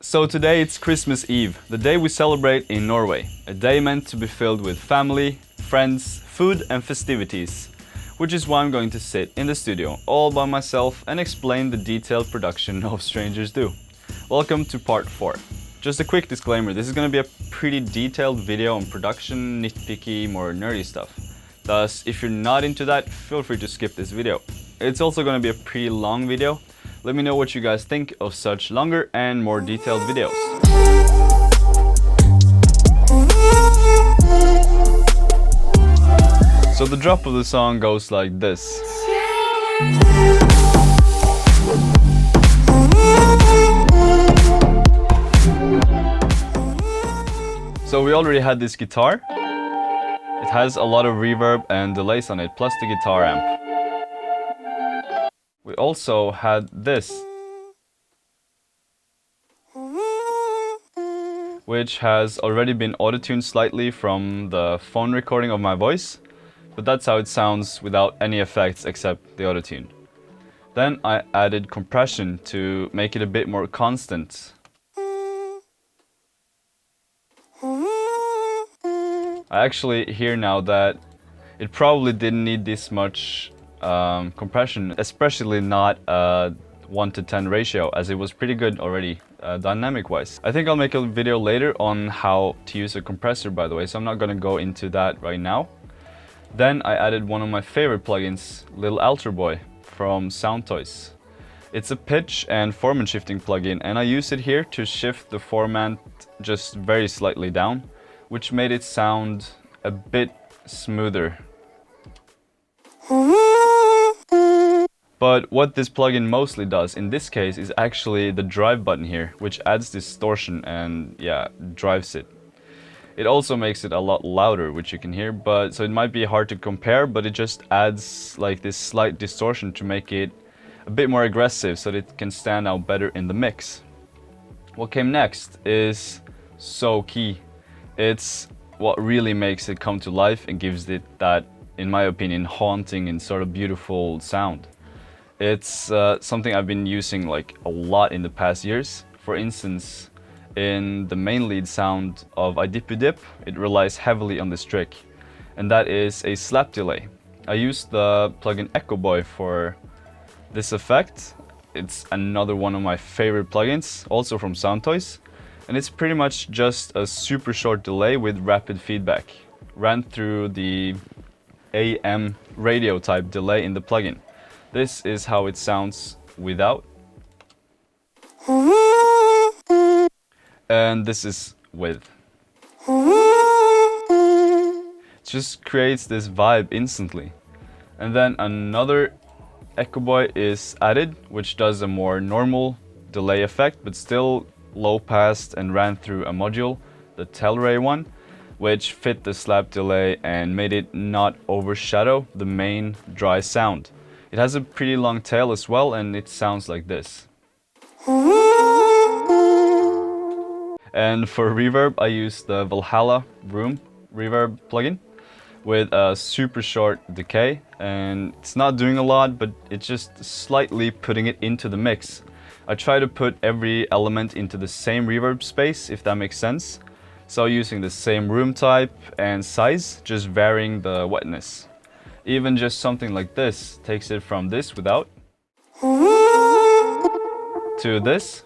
So today it's Christmas Eve, the day we celebrate in Norway. A day meant to be filled with family, friends, food and festivities. Which is why I'm going to sit in the studio all by myself and explain the detailed production of Strangers Do. Welcome to part 4. Just a quick disclaimer, this is going to be a pretty detailed video on production, nitpicky, more nerdy stuff. Thus, if you're not into that, feel free to skip this video. It's also going to be a pretty long video. Let me know what you guys think of such longer and more detailed videos. So the drop of the song goes like this. So we already had this guitar. It has a lot of reverb and delays on it, plus the guitar amp. We also had this, which has already been auto-tuned slightly from the phone recording of my voice, but that's how it sounds without any effects except the auto-tune. Then I added compression to make it a bit more constant. I actually hear now that it probably didn't need this much compression, especially not a 1:10 ratio, as it was pretty good already dynamic wise. I think I'll make a video later on how to use a compressor, by the way, so I'm not going to go into that right now. Then I added one of my favorite plugins, Little Alter Boy from Soundtoys. It's a pitch and formant shifting plugin, and I use it here to shift the formant just very slightly down, which made it sound a bit smoother. But what this plugin mostly does in this case is actually the drive button here, which adds distortion and drives it. It also makes it a lot louder, which you can hear, but so it might be hard to compare, but it just adds like this slight distortion to make it a bit more aggressive so that it can stand out better in the mix. What came next is so key. It's what really makes it come to life and gives it that, in my opinion, haunting and sort of beautiful sound. It's something I've been using like a lot in the past years. For instance, in the main lead sound of I Dip You Dip, it relies heavily on this trick, and that is a slap delay. I used the plugin Echo Boy for this effect. It's another one of my favorite plugins, also from Soundtoys, and it's pretty much just a super short delay with rapid feedback, ran through the AM radio type delay in the plugin. This is how it sounds without. And this is with. It just creates this vibe instantly. And then another Echo Boy is added, which does a more normal delay effect, but still low passed and ran through a module, the Telray one, which fit the slap delay and made it not overshadow the main dry sound. It has a pretty long tail as well, and it sounds like this. And for reverb, I use the Valhalla Room reverb plugin with a super short decay, and it's not doing a lot, but it's just slightly putting it into the mix. I try to put every element into the same reverb space, if that makes sense. So using the same room type and size, just varying the wetness. Even just something like this takes it from this without to this.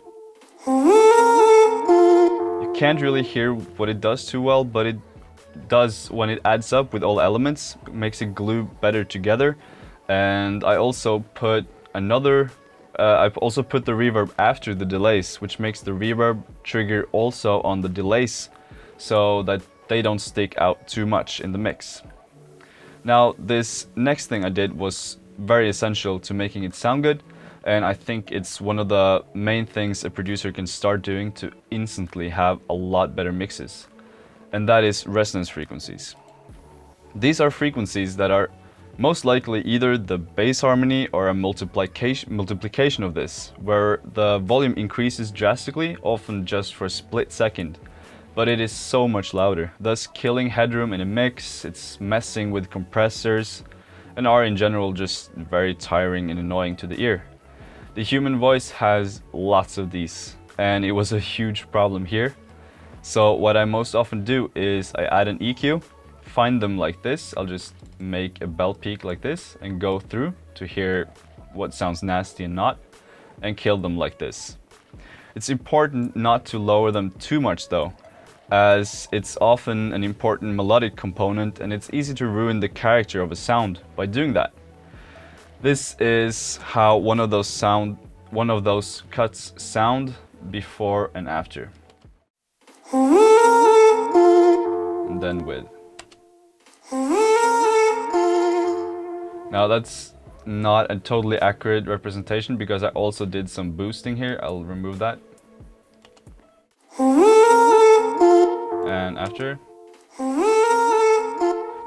You can't really hear what it does too well, but it does when it adds up with all elements, makes it glue better together. And I also put I've also put the reverb after the delays, which makes the reverb trigger also on the delays so that they don't stick out too much in the mix. Now, this next thing I did was very essential to making it sound good, and I think it's one of the main things a producer can start doing to instantly have a lot better mixes, and that is resonance frequencies. These are frequencies that are most likely either the bass harmony or a multiplication of this, where the volume increases drastically, often just for a split second, but it is so much louder, thus killing headroom in a mix. It's messing with compressors and are in general just very tiring and annoying to the ear. The human voice has lots of these, and it was a huge problem here. So what I most often do is I add an EQ, find them like this. I'll just make a bell peak like this and go through to hear what sounds nasty and not, and kill them like this. It's important not to lower them too much though, as it's often an important melodic component and it's easy to ruin the character of a sound by doing that. This is how one of those cuts sound before and after. And then with. Now that's not a totally accurate representation because I also did some boosting here. I'll remove that. And after.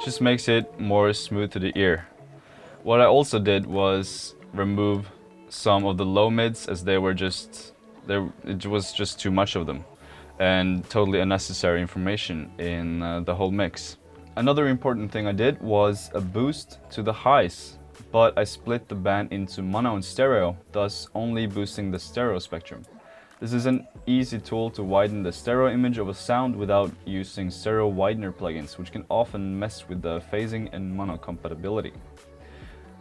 Just makes it more smooth to the ear. What I also did was remove some of the low mids as they were just, it was just too much of them and totally unnecessary information in the whole mix. Another important thing I did was a boost to the highs, but I split the band into mono and stereo, thus only boosting the stereo spectrum. This is an easy tool to widen the stereo image of a sound without using stereo widener plugins, which can often mess with the phasing and mono compatibility.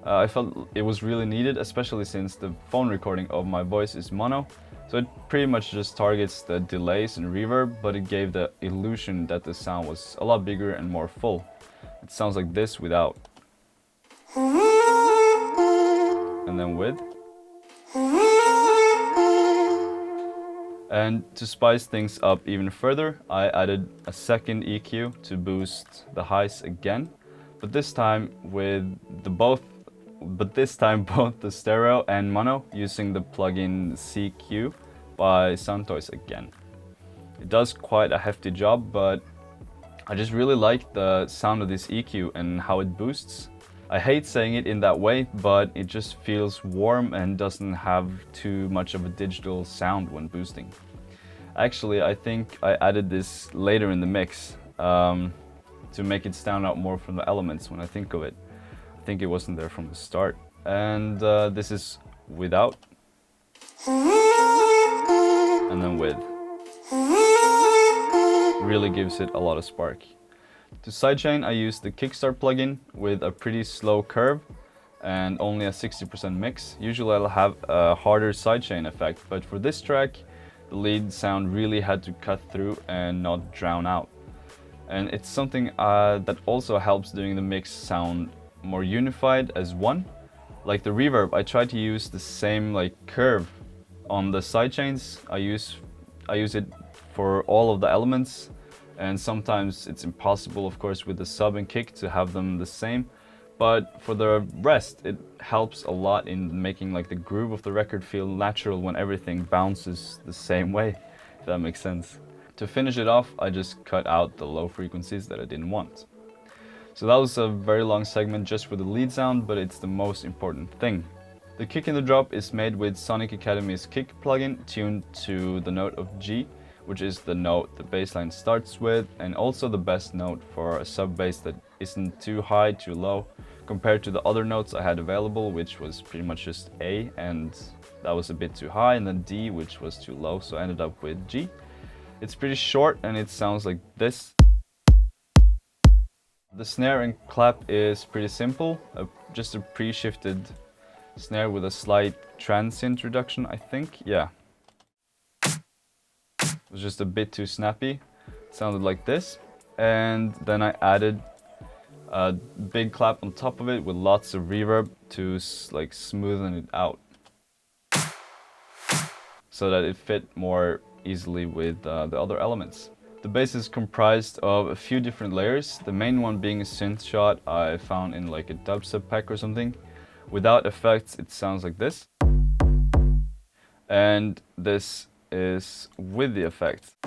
I felt it was really needed, especially since the phone recording of my voice is mono, so it pretty much just targets the delays and reverb, but it gave the illusion that the sound was a lot bigger and more full. It sounds like this without. And then with. And to spice things up even further, I added a second EQ to boost the highs again, but this time both the stereo and mono using the plugin CQ by Soundtoys again. It does quite a hefty job, but I just really like the sound of this EQ and how it boosts. I hate saying it in that way, but it just feels warm and doesn't have too much of a digital sound when boosting. Actually, I think I added this later in the mix to make it stand out more from the elements when I think of it. I think it wasn't there from the start. And this is without. And then with. Really gives it a lot of spark. To sidechain, I used the Kickstart plugin with a pretty slow curve and only a 60% mix. Usually I'll have a harder sidechain effect, but for this track, the lead sound really had to cut through and not drown out. And it's something that also helps doing the mix sound more unified as one. Like the reverb, I try to use the same curve on the sidechains. I use it for all of the elements, and sometimes it's impossible, of course, with the sub and kick to have them the same. But for the rest, it helps a lot in making the groove of the record feel natural when everything bounces the same way, if that makes sense. To finish it off, I just cut out the low frequencies that I didn't want. So that was a very long segment just for the lead sound, but it's the most important thing. The kick in the drop is made with Sonic Academy's kick plugin tuned to the note of G, which is the note the bass line starts with, and also the best note for a sub bass that isn't too high, too low, compared to the other notes I had available, which was pretty much just A, and that was a bit too high, and then D, which was too low, so I ended up with G. It's pretty short and it sounds like this. The snare and clap is pretty simple, just a pre-shifted snare with a slight transient reduction, I think, yeah. It was just a bit too snappy, it sounded like this. And then I added a big clap on top of it with lots of reverb to smoothen it out, so that it fit more easily with the other elements. The bass is comprised of a few different layers, the main one being a synth shot I found in a dubstep pack or something. Without effects, it sounds like this. And this is with the effects.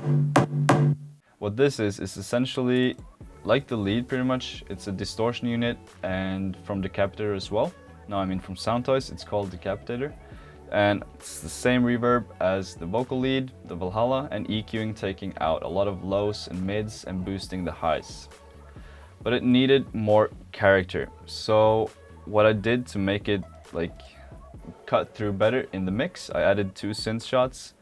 What this is essentially like the lead pretty much. It's a distortion unit, and from Decapitator as well. No, I mean from Soundtoys, it's called Decapitator. And it's the same reverb as the vocal lead, the Valhalla, and EQing, taking out a lot of lows and mids and boosting the highs. But it needed more character. So what I did to make it cut through better in the mix, I added 2 synth shots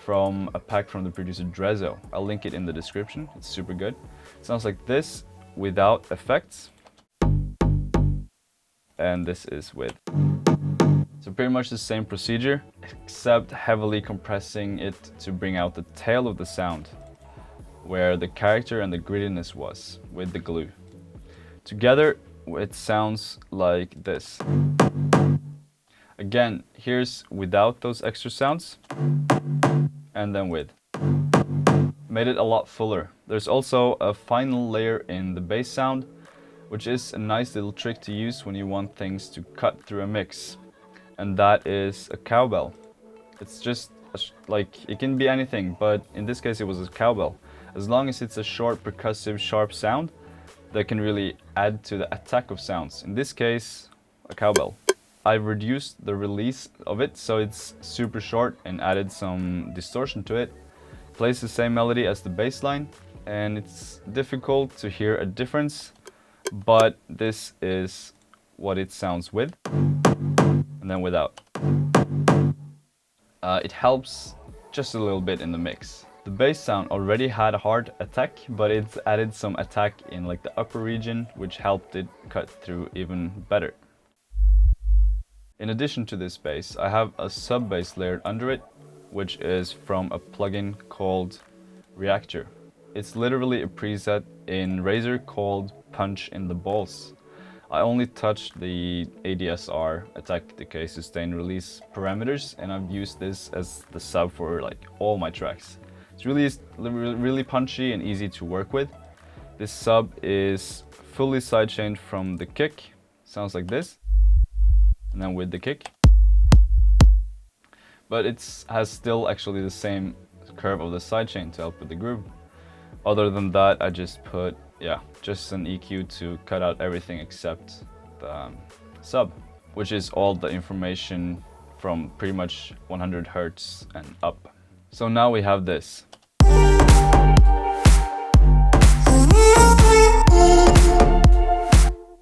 from a pack from the producer Drezzo. I'll link it in the description, it's super good. It sounds like this without effects, and this is with. So pretty much the same procedure, except heavily compressing it to bring out the tail of the sound, where the character and the grittiness was with the glue. Together, it sounds like this. Again, here's without those extra sounds, and then with. Made it a lot fuller. There's also a final layer in the bass sound, which is a nice little trick to use when you want things to cut through a mix. And that is a cowbell. It's just like, it can be anything, but in this case it was a cowbell. As long as it's a short, percussive, sharp sound that can really add to the attack of sounds. In this case, a cowbell. I've reduced the release of it so it's super short and added some distortion to it. Plays the same melody as the bass line, and it's difficult to hear a difference, but this is what it sounds with, and then without. It helps just a little bit in the mix. The bass sound already had a hard attack, but it's added some attack in like the upper region, which helped it cut through even better. In addition to this bass, I have a sub bass layered under it, which is from a plugin called Reactor. It's literally a preset in Razer called Punch in the Balls. I only touched the ADSR, attack, decay, sustain, release parameters, and I've used this as the sub for like all my tracks. It's really punchy and easy to work with. This sub is fully sidechained from the kick, sounds like this, and then with the kick. But it has still actually the same curve of the sidechain to help with the groove. Other than that, I just put, just an EQ to cut out everything except the sub, which is all the information from pretty much 100 Hertz and up. So now we have this.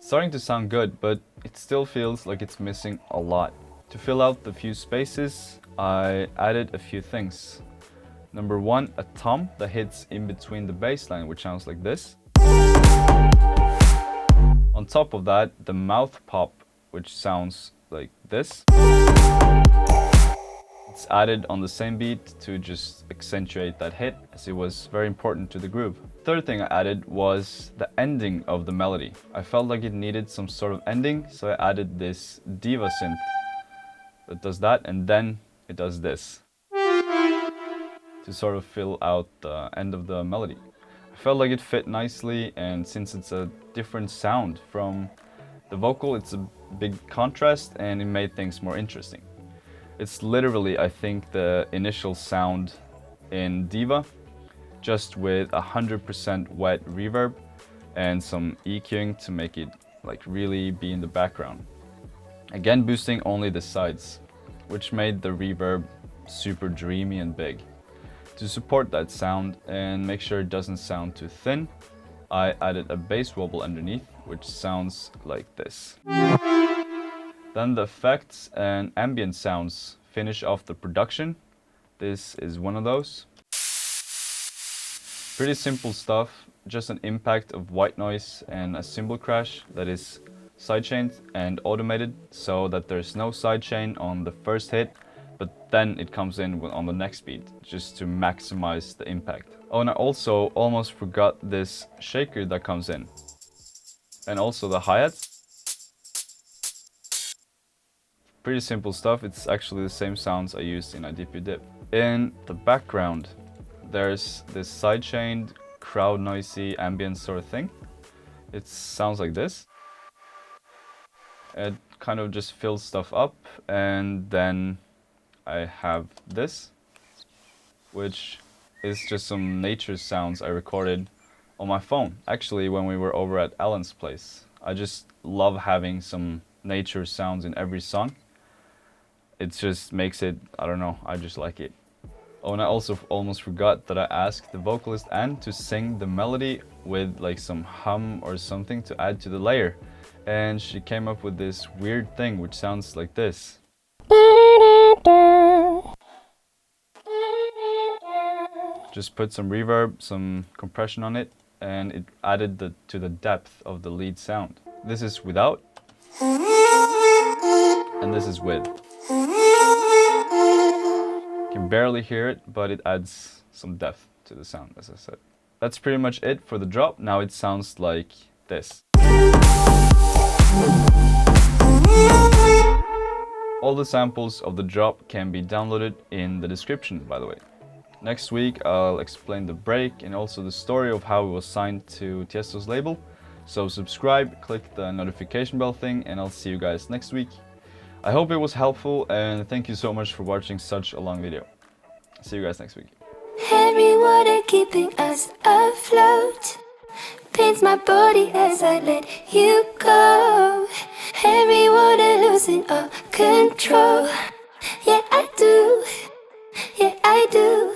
Starting to sound good, but it still feels like it's missing a lot. To fill out the few spaces, I added a few things. Number one, a tom that hits in between the bass line, which sounds like this. On top of that, the mouth pop, which sounds like this. It's added on the same beat to just accentuate that hit, as it was very important to the groove. Third thing I added was the ending of the melody. I felt like it needed some sort of ending, so I added this diva synth that does that, and then it does this to sort of fill out the end of the melody. I felt like it fit nicely, and since it's a different sound from the vocal, it's a big contrast and it made things more interesting. It's literally, I think, the initial sound in Diva, just with 100% wet reverb and some EQing to make it like really be in the background. Again, boosting only the sides, which made the reverb super dreamy and big. To support that sound and make sure it doesn't sound too thin, I added a bass wobble underneath, which sounds like this. Then the effects and ambient sounds finish off the production. This is one of those. Pretty simple stuff, just an impact of white noise and a cymbal crash that is sidechained and automated so that there's no sidechain on the first hit, but then it comes in on the next beat, just to maximize the impact. Oh, and I also almost forgot this shaker that comes in. And also the hi-hats. Pretty simple stuff, it's actually the same sounds I used in IDP Dip. In the background, there's this sidechained, crowd noisy, ambient sort of thing. It sounds like this. It kind of just fills stuff up, and then I have this, which is just some nature sounds I recorded on my phone. Actually, when we were over at Alan's place. I just love having some nature sounds in every song. It just makes it, I don't know, I just like it. Oh, and I also almost forgot that I asked the vocalist Anne to sing the melody with like some hum or something to add to the layer. And she came up with this weird thing which sounds like this. Just put some reverb, some compression on it, and it added to the depth of the lead sound. This is without, and this is with. You can barely hear it, but it adds some depth to the sound, as I said. That's pretty much it for the drop. Now it sounds like this. All the samples of the drop can be downloaded in the description, by the way. Next week I'll explain the break and also the story of how it was signed to Tiësto's label. So subscribe, click the notification bell thing, and I'll see you guys next week. I hope it was helpful, and thank you so much for watching such a long video. See you guys next week. Heavy water keeping us afloat, paints my body as I let you go. Heavy water losing all control. Yeah, I do. Yeah, I do.